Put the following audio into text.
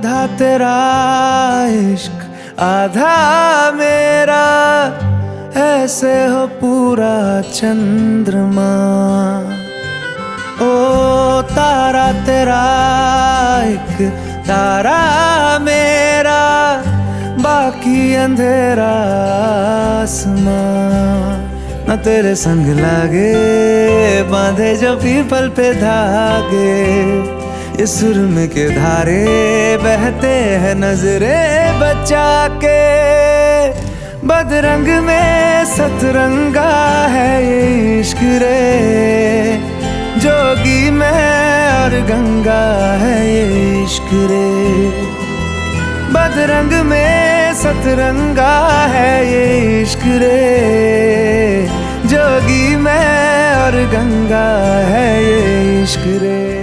आधा तेरा इश्क आधा मेरा, ऐसे हो पूरा चंद्रमा। ओ तारा तेरा एक तारा मेरा, बाकी अंधेरा आसमां। न तेरे संग लागे बांधे जो पीपल पे धागे, ये सुरम के धारे बहते हैं नजरे बचा के। बदरंग में सतरंगा है ये इश्क रे, जोगी में और गंगा है ये इश्क रे। बदरंग में सतरंगा है ये इश्क रे, जोगी में और गंगा है ये इश्क रे।